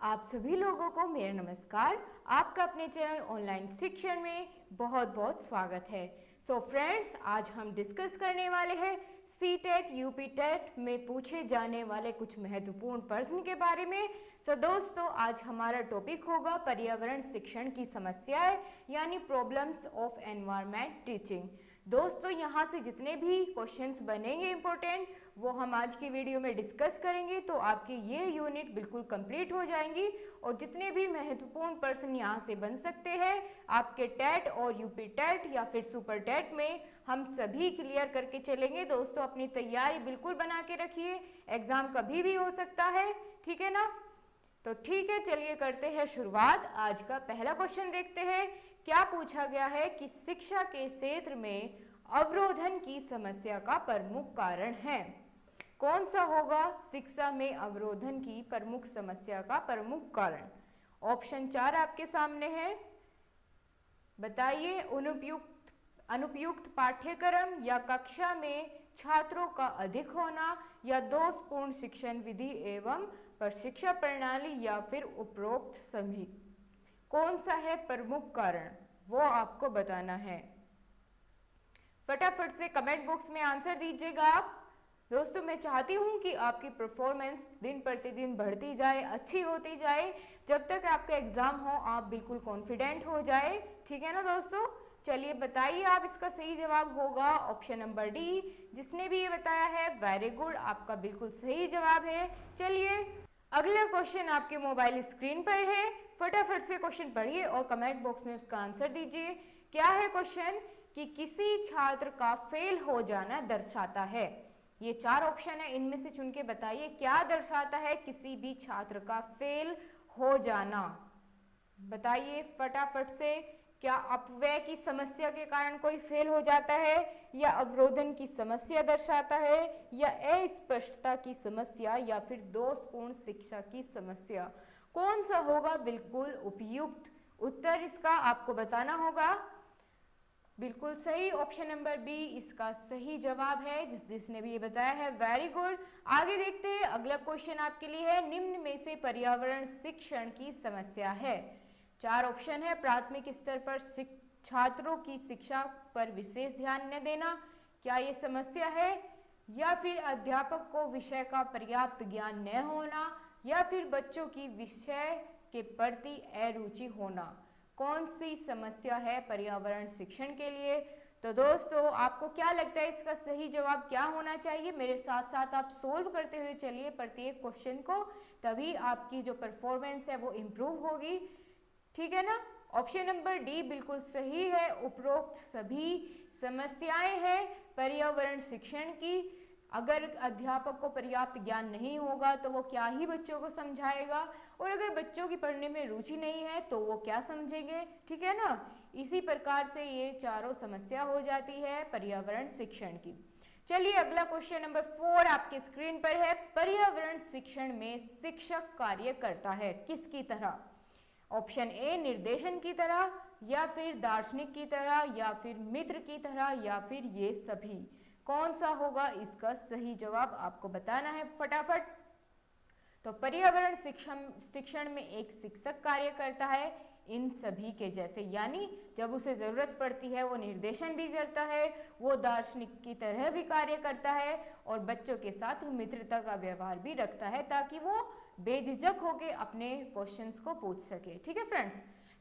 आप सभी लोगों को मेरा नमस्कार। आपका अपने चैनल ऑनलाइन शिक्षण में बहुत बहुत स्वागत है। सो फ्रेंड्स, आज हम डिस्कस करने वाले हैं सीटेट यूपी टेट में पूछे जाने वाले कुछ महत्वपूर्ण प्रश्न के बारे में। सो दोस्तों, आज हमारा टॉपिक होगा पर्यावरण शिक्षण की समस्याएं यानी प्रॉब्लम्स ऑफ एनवायरनमेंट टीचिंग। दोस्तों, यहाँ से जितने भी क्वेश्चंस बनेंगे इम्पोर्टेंट वो हम आज की वीडियो में डिस्कस करेंगे, तो आपकी ये यूनिट बिल्कुल कंप्लीट हो जाएंगी और जितने भी महत्वपूर्ण प्रश्न यहाँ से बन सकते हैं आपके टेट और यूपी टेट या फिर सुपर टेट में हम सभी क्लियर करके चलेंगे। दोस्तों, अपनी तैयारी बिल्कुल बना के रखिए, एग्जाम कभी भी हो सकता है, ठीक है ना। तो ठीक है, चलिए करते हैं शुरुआत। आज का पहला क्वेश्चन देखते हैं। क्या पूछा गया है कि शिक्षा के क्षेत्र में अवरोधन की समस्या का प्रमुख कारण है। कौन सा होगा शिक्षा में अवरोधन की प्रमुख समस्या का प्रमुख कारण। ऑप्शन 4 आपके सामने है, बताइए। अनुपयुक्त पाठ्यक्रम या कक्षा में छात्रों का अधिक होना या दोषपूर्ण शिक्षण विधि एवं प्रशिक्षण प्रणाली या फिर उपरोक्त सभी। कौन सा है प्रमुख कारण, वो आपको बताना है। फटाफट से कमेंट बॉक्स में आंसर दीजिएगा आप। दोस्तों, मैं चाहती हूँ कि आपकी परफॉर्मेंस दिन प्रतिदिन बढ़ती जाए, अच्छी होती जाए। जब तक आपका एग्जाम हो आप बिल्कुल कॉन्फिडेंट हो जाए, ठीक है ना दोस्तों। चलिए बताइए, आप इसका सही जवाब होगा ऑप्शन नंबर डी। जिसने भी ये बताया है वेरी गुड, आपका बिल्कुल सही जवाब है। चलिए अगला क्वेश्चन आपके मोबाइल स्क्रीन पर है, फटाफट से क्वेश्चन पढ़िए और कमेंट बॉक्स में उसका आंसर दीजिए। क्या है क्वेश्चन कि किसी छात्र का फेल हो जाना दर्शाता है। ये 4 ऑप्शन है, इनमें से चुन के बताइए क्या दर्शाता है किसी भी छात्र का फेल हो जाना। बताइए फटाफट से। क्या अपव्यय की समस्या के कारण कोई फेल हो जाता है, या अवरोधन की समस्या दर्शाता है, या अस्पष्टता की समस्या, या फिर दोषपूर्ण शिक्षा की समस्या। कौन सा होगा बिल्कुल उपयुक्त उत्तर, इसका आपको बताना होगा। बिल्कुल सही, ऑप्शन नंबर बी इसका सही जवाब है। जिसने भी ये बताया है वेरी गुड। आगे देखते हैं, अगला क्वेश्चन आपके लिए है, निम्न में से पर्यावरण शिक्षण की समस्या है। 4 ऑप्शन है। प्राथमिक स्तर पर छात्रों की शिक्षा पर विशेष ध्यान न देना, क्या ये समस्या है, या फिर अध्यापक को विषय का पर्याप्त ज्ञान न होना, या फिर बच्चों की विषय के प्रति अरुचि होना। कौन सी समस्या है पर्यावरण शिक्षण के लिए। तो दोस्तों, आपको क्या लगता है इसका सही जवाब क्या होना चाहिए। मेरे साथ साथ आप सोल्व करते हुए चलिए प्रत्येक क्वेश्चन को, तभी आपकी जो परफॉर्मेंस है वो इम्प्रूव होगी, ठीक है ना। ऑप्शन नंबर डी बिल्कुल सही है, उपरोक्त सभी समस्याएं हैं पर्यावरण शिक्षण की। अगर अध्यापक को पर्याप्त ज्ञान नहीं होगा तो वो क्या ही बच्चों को समझाएगा, और अगर बच्चों की पढ़ने में रुचि नहीं है तो वो क्या समझेंगे, ठीक है ना। इसी प्रकार से ये चारों समस्या हो जाती है पर्यावरण शिक्षण की। चलिए अगला क्वेश्चन नंबर 4 आपके स्क्रीन पर है। पर्यावरण शिक्षण में शिक्षक कार्य करता है किसकी तरह। ऑप्शन ए निर्देशन की तरह, या फिर दार्शनिक की तरह, या फिर मित्र की तरह, या फिर ये सभी। कौन सा होगा इसका सही जवाब आपको बताना है फटाफट। तो पर्यावरण शिक्षण में एक शिक्षक कार्य करता है इन सभी के जैसे, यानी जब उसे जरूरत पड़ती है वो निर्देशन भी करता है, वो दार्शनिक की तरह भी कार्य करता है, और बच्चों के साथ मित्रता का व्यवहार भी रखता है ताकि वो बेझिझक होकर अपने क्वेश्चंस को पूछ सके, ठीक है फ्रेंड्स।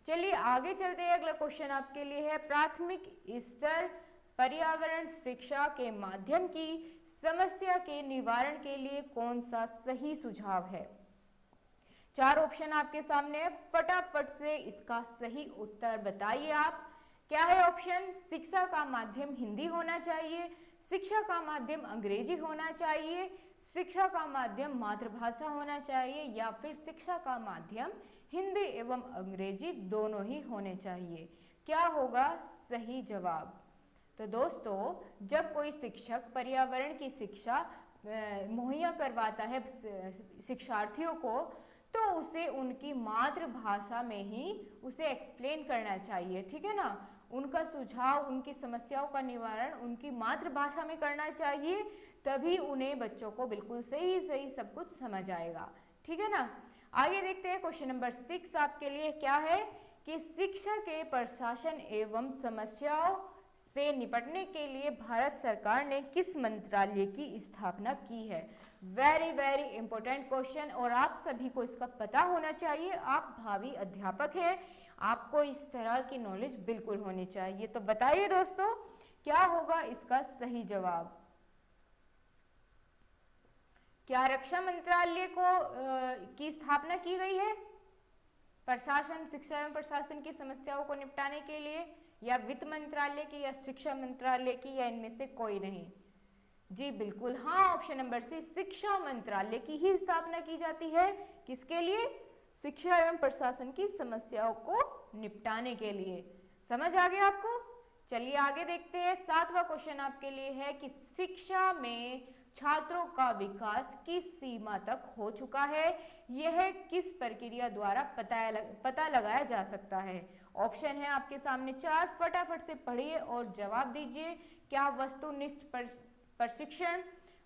चलिए आगे चलते हैं। अगला क्वेश्चन आपके लिए है, प्राथमिक स्तर पर्यावरण शिक्षा के माध्यम की समस्या के निवारण के लिए कौन सा सही सुझाव है। 4 ऑप्शन आपके सामने है, फटाफट से इसका सही उत्तर बताइए आप। क्या है ऑप्शन। शिक्षा का माध्यम हिंदी होना चाहिए, शिक्षा का माध्यम अंग्रेजी होना चाहिए, शिक्षा का माध्यम मातृभाषा होना चाहिए, या फिर शिक्षा का माध्यम हिंदी एवं अंग्रेजी दोनों ही होने चाहिए। क्या होगा सही जवाब। तो दोस्तों, जब कोई शिक्षक पर्यावरण की शिक्षा मुहैया करवाता है शिक्षार्थियों को, तो उसे उनकी मातृभाषा में ही उसे एक्सप्लेन करना चाहिए, ठीक है ना। उनका सुझाव, उनकी समस्याओं का निवारण उनकी मातृभाषा में करना चाहिए, तभी उन्हें बच्चों को बिल्कुल सही सही सब कुछ समझ आएगा, ठीक है ना। आगे देखते हैं क्वेश्चन नंबर 6 आपके लिए क्या है कि शिक्षा के प्रशासन एवं समस्याओं से निपटने के लिए भारत सरकार ने किस मंत्रालय की स्थापना की है। वेरी वेरी इंपॉर्टेंट क्वेश्चन और आप सभी को इसका पता होना चाहिए। आप भावी अध्यापक हैं, आपको इस तरह की नॉलेज बिल्कुल होनी चाहिए। तो बताइए दोस्तों क्या होगा इसका सही जवाब। क्या रक्षा मंत्रालय की स्थापना की गई है प्रशासन, शिक्षा एवं प्रशासन की समस्याओं को निपटाने के लिए, या वित्त मंत्रालय की, या शिक्षा मंत्रालय की, या इनमें से कोई नहीं? जी बिल्कुल हाँ, ऑप्शन नंबर सी, शिक्षा मंत्रालय की ही स्थापना की जाती है। किसके लिए? शिक्षा एवं प्रशासन की समस्याओं को निपटाने के लिए। समझ आ गया आपको? चलिए आगे देखते हैं। 7वां क्वेश्चन आपके लिए है कि शिक्षा में छात्रों का विकास किस सीमा तक हो चुका है, यह किस प्रक्रिया द्वारा पता लगाया जा सकता है। ऑप्शन है आपके सामने 4, फटाफट से पढ़िए और जवाब दीजिए। क्या वस्तुनिष्ठ प्रशिक्षण,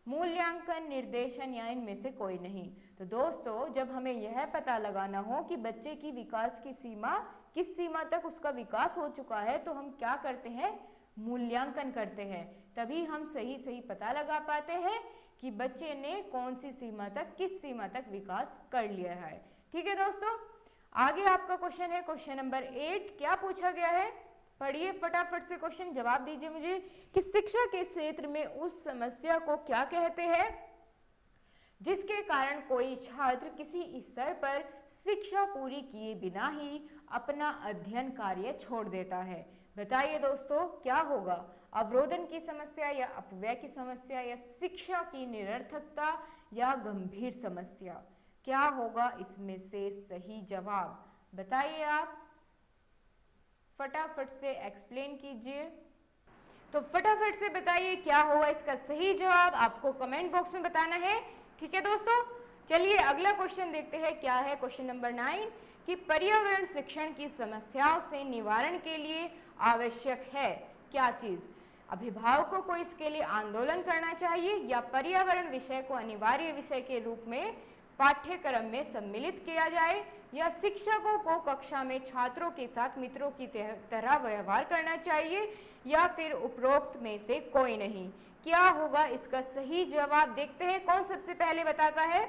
मूल्यांकन, निर्देशन, या इनमें से कोई नहीं? तो दोस्तों जब हमें यह पता लगाना हो कि बच्चे की विकास की सीमा किस सीमा तक उसका विकास हो चुका है, तो हम क्या करते हैं? मूल्यांकन करते हैं। तभी हम सही पता लगा पाते हैं कि बच्चे ने कौन सी सीमा तक, किस सीमा तक विकास कर लिया है। ठीक है दोस्तों, आगे आपका क्वेश्चन है क्वेश्चन नंबर 8। क्या पूछा गया है? पढ़िए फटाफट से क्वेश्चन, जवाब दीजिए मुझे कि शिक्षा के क्षेत्र में उस समस्या को क्या कहते हैं जिसके कारण कोई छात्र किसी स्तर पर शिक्षा पूरी किए बिना ही अपना अध्ययन कार्य छोड़ देता है। बताइए दोस्तों क्या होगा? अवरोधन की समस्या, या अपव्यय की समस्या, या शिक्षा की निरर्थकता, या गंभीर समस्या? क्या होगा इसमें से सही जवाब? बताइए आप फटाफट से एक्सप्लेन कीजिए। तो फटाफट से बताइए क्या होगा इसका सही जवाब, आपको कमेंट बॉक्स में बताना है। ठीक है दोस्तों, चलिए अगला क्वेश्चन देखते हैं क्या है क्वेश्चन नंबर 9 कि पर्यावरण शिक्षण की समस्याओं से निवारण के लिए आवश्यक है क्या चीज? अभिभावकों को इसके लिए आंदोलन करना चाहिए, या पर्यावरण विषय को अनिवार्य विषय के रूप में पाठ्यक्रम में सम्मिलित किया जाए, या शिक्षकों को कक्षा में छात्रों के साथ मित्रों की तरह व्यवहार करना चाहिए, या फिर उपरोक्त में से कोई नहीं? क्या होगा इसका सही जवाब? देखते हैं कौन सबसे पहले बताता है।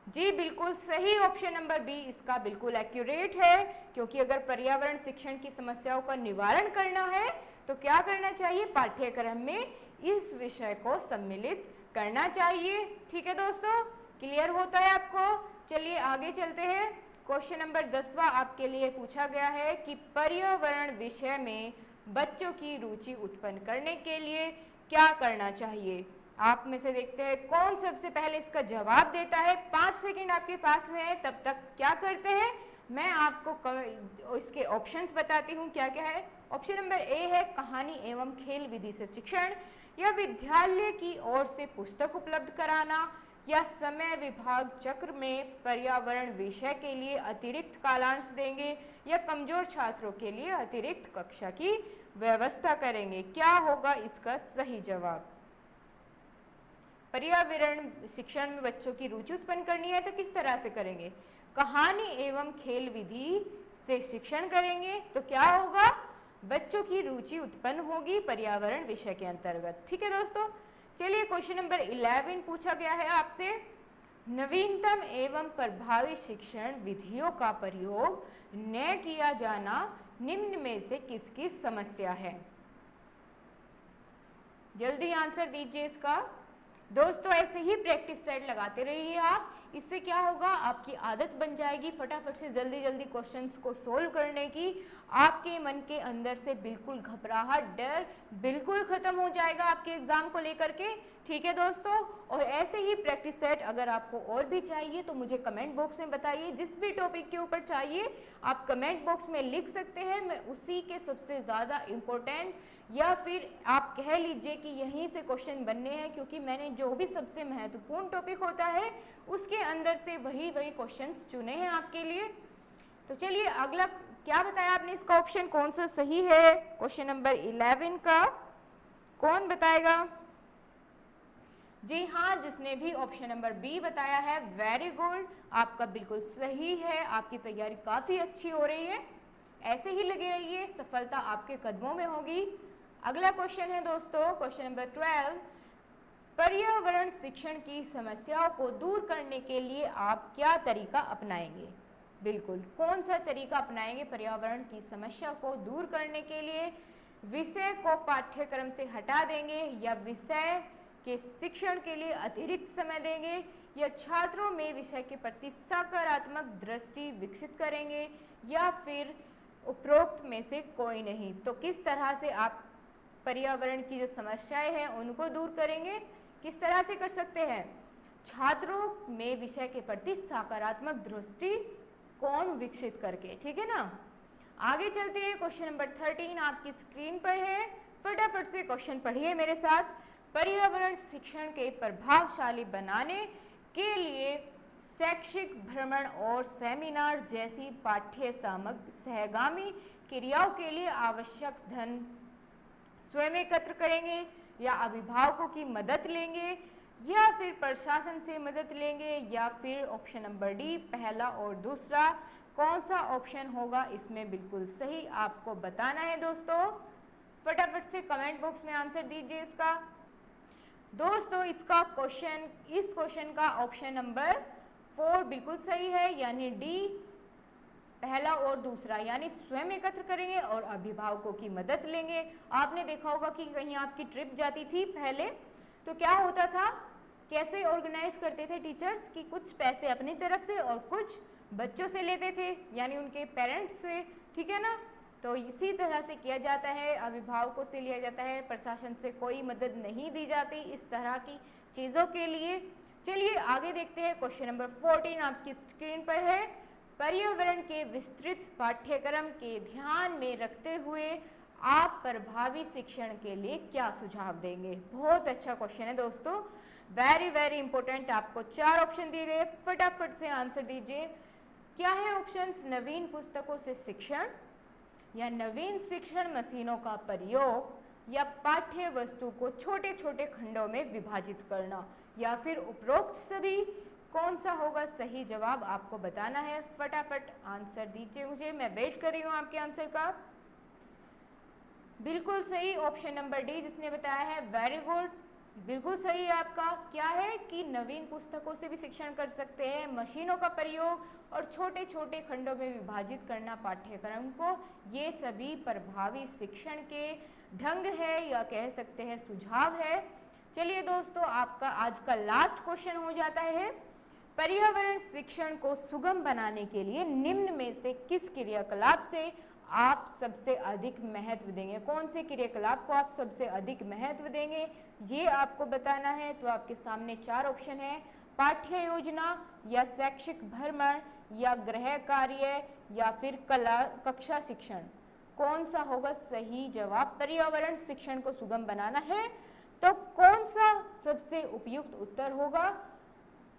जी बिल्कुल सही, ऑप्शन नंबर बी इसका बिल्कुल एक्यूरेट है, क्योंकि अगर पर्यावरण शिक्षण की समस्याओं का निवारण करना है तो क्या करना चाहिए? पाठ्यक्रम में इस विषय को सम्मिलित करना चाहिए। ठीक है दोस्तों, क्लियर होता है आपको? चलिए आगे चलते हैं। क्वेश्चन नंबर 10वां आपके लिए पूछा गया है कि पर्यावरण विषय में बच्चों की रुचि उत्पन्न करने के लिए क्या करना चाहिए? आप में से देखते हैं कौन सबसे पहले इसका जवाब देता है। 5 सेकंड आपके पास में है, तब तक क्या करते हैं मैं आपको इसके ऑप्शंस बताती हूँ क्या क्या है। ऑप्शन नंबर ए है कहानी एवं खेल विधि से शिक्षण, या विद्यालय की ओर से पुस्तक उपलब्ध कराना, या समय विभाग चक्र में पर्यावरण विषय के लिए अतिरिक्त कालांश देंगे, या कमजोर छात्रों के लिए अतिरिक्त कक्षा की व्यवस्था करेंगे। क्या होगा इसका सही जवाब? पर्यावरण शिक्षण में बच्चों की रुचि उत्पन्न करनी है तो किस तरह से करेंगे? कहानी एवं खेल विधि से शिक्षण करेंगे तो क्या होगा? बच्चों की रुचि उत्पन्न होगी पर्यावरण विषय के अंतर्गत। ठीक है दोस्तों, चलिए क्वेश्चन नंबर 11 पूछा गया है आपसे, नवीनतम एवं प्रभावी शिक्षण विधियों का प्रयोग न किया जाना निम्न में से किसकी समस्या है? जल्दी आंसर दीजिए इसका। दोस्तों ऐसे ही प्रैक्टिस सेट लगाते रहिए आप, इससे क्या होगा आपकी आदत बन जाएगी फटाफट से जल्दी जल्दी क्वेश्चंस को सोल्व करने की। आपके मन के अंदर से बिल्कुल घबराहट, डर बिल्कुल खत्म हो जाएगा आपके एग्जाम को लेकर के। ठीक है दोस्तों, और ऐसे ही प्रैक्टिस सेट अगर आपको और भी चाहिए तो मुझे कमेंट बॉक्स में बताइए। जिस भी टॉपिक के ऊपर चाहिए आप कमेंट बॉक्स में लिख सकते हैं, मैं उसी के सबसे ज़्यादा इम्पोर्टेंट या फिर आप कह लीजिए कि यहीं से क्वेश्चन बनने हैं, क्योंकि मैंने जो भी सबसे महत्वपूर्ण टॉपिक होता है उसके अंदर से वही क्वेश्चंस चुने हैं आपके लिए। तो चलिए अगला क्या बताया आपने, इसका ऑप्शन कौन सा सही है? क्वेश्चन नंबर 11 का कौन बताएगा? जी हाँ, जिसने भी ऑप्शन नंबर बी बताया है वेरी गुड, आपका बिल्कुल सही है, आपकी तैयारी काफ़ी अच्छी हो रही है, ऐसे ही लगे रहिए, सफलता आपके कदमों में होगी। अगला क्वेश्चन है दोस्तों, क्वेश्चन नंबर 12, पर्यावरण शिक्षण की समस्याओं को दूर करने के लिए आप क्या तरीका अपनाएंगे? बिल्कुल, कौन सा तरीका अपनाएंगे पर्यावरण की समस्या को दूर करने के लिए? विषय को पाठ्यक्रम से हटा देंगे या विषय के शिक्षण के लिए अतिरिक्त समय देंगे या छात्रों में विषय के प्रति सकारात्मक दृष्टि विकसित करेंगे या फिर उपरोक्त में से कोई नहीं? तो किस तरह से आप पर्यावरण की जो समस्याएं हैं उनको दूर करेंगे, किस तरह से कर सकते हैं? छात्रों में विषय के प्रति सकारात्मक दृष्टि कौन विकसित करके, ठीक है ना। आगे चलते हैं, क्वेश्चन नंबर 13 आपकी स्क्रीन पर है, फटाफट से क्वेश्चन पढ़िए मेरे साथ। पर्यावरण शिक्षण के प्रभावशाली बनाने के लिए शैक्षिक भ्रमण और सेमिनार जैसी पाठ्य सामग्री सहगामी क्रियाओं के लिए आवश्यक धन स्वयं एकत्र करेंगे या अभिभावकों की मदद लेंगे या फिर प्रशासन से मदद लेंगे या फिर ऑप्शन नंबर डी पहला और दूसरा? कौन सा ऑप्शन होगा इसमें बिल्कुल सही आपको बताना है दोस्तों, फटाफट से कमेंट बॉक्स में आंसर दीजिए इसका। दोस्तों इस क्वेश्चन का ऑप्शन नंबर 4 बिल्कुल सही है, यानी डी पहला और दूसरा, यानी स्वयं एकत्र करेंगे और अभिभावकों की मदद लेंगे। आपने देखा होगा कि कहीं आपकी ट्रिप जाती थी पहले, तो क्या होता था, कैसे ऑर्गेनाइज करते थे टीचर्स कि कुछ पैसे अपनी तरफ से और कुछ बच्चों से लेते थे, यानी उनके पेरेंट्स से, ठीक है ना। तो इसी तरह से किया जाता है, अभिभावकों से लिया जाता है, प्रशासन से कोई मदद नहीं दी जाती इस तरह की चीज़ों के लिए। चलिए आगे देखते हैं, क्वेश्चन नंबर 14 आपकी स्क्रीन पर है। पर्यावरण के विस्तृत पाठ्यक्रम के ध्यान में रखते हुए आप प्रभावी शिक्षण के लिए क्या सुझाव देंगे? बहुत अच्छा क्वेश्चन है दोस्तों, वेरी वेरी इंपॉर्टेंट। आपको 4 ऑप्शन दिए गए, फटाफट से आंसर दीजिए। क्या है ऑप्शंस? नवीन पुस्तकों से शिक्षण या नवीन शिक्षण मशीनों का प्रयोग या पाठ्य वस्तु को छोटे छोटे खंडों में विभाजित करना या फिर उपरोक्त सभी? कौन सा होगा सही जवाब आपको बताना है, फटाफट आंसर दीजिए मुझे, मैं वेट कर रही हूँ आपके आंसर का। बिल्कुल सही ऑप्शन नंबर डी जिसने बताया है, वेरी गुड, बिल्कुल सही है आपका। क्या है कि नवीन पुस्तकों से भी शिक्षण कर सकते हैं, मशीनों का प्रयोग और छोटे छोटे खंडों में विभाजित करना पाठ्यक्रम को, ये सभी प्रभावी शिक्षण के ढंग है या कह सकते हैं सुझाव है। चलिए दोस्तों आपका आज का लास्ट क्वेश्चन हो जाता है, पर्यावरण शिक्षण को सुगम बनाने के लिए निम्न में से किस क्रियाकलाप से आप सबसे अधिक महत्व देंगे? कौन से क्रियाकलाप को आप सबसे अधिक महत्व देंगे ये आपको बताना है। तो आपके सामने 4 ऑप्शन है, पाठ्य योजना या शैक्षिक भ्रमण या गृह कार्य या फिर कक्षा शिक्षण? कौन सा होगा सही जवाब? पर्यावरण शिक्षण को सुगम बनाना है तो कौन सा सबसे उपयुक्त उत्तर होगा?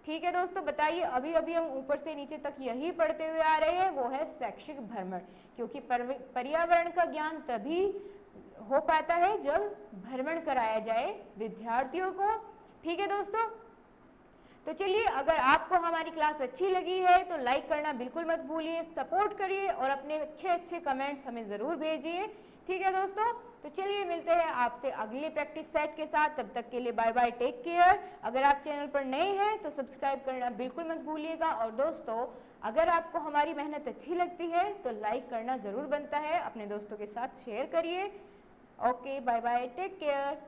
ठीक है दोस्तों बताइए। अभी अभी हम ऊपर से नीचे तक यही पढ़ते हुए आ रहे हैं, वो है शैक्षिक भ्रमण, क्योंकि पर्यावरण का ज्ञान तभी हो पाता है जब भ्रमण कराया जाए विद्यार्थियों को। ठीक है दोस्तों, तो चलिए अगर आपको हमारी क्लास अच्छी लगी है तो लाइक करना बिल्कुल मत भूलिए, सपोर्ट करिए और अपने अच्छे कमेंट्स हमें ज़रूर भेजिए। ठीक है दोस्तों, तो चलिए मिलते हैं आपसे अगले प्रैक्टिस सेट के साथ, तब तक के लिए बाय बाय, टेक केयर। अगर आप चैनल पर नए हैं तो सब्सक्राइब करना बिल्कुल मत भूलिएगा, और दोस्तों अगर आपको हमारी मेहनत अच्छी लगती है तो लाइक करना ज़रूर बनता है, अपने दोस्तों के साथ शेयर करिए। Okay bye bye, take care.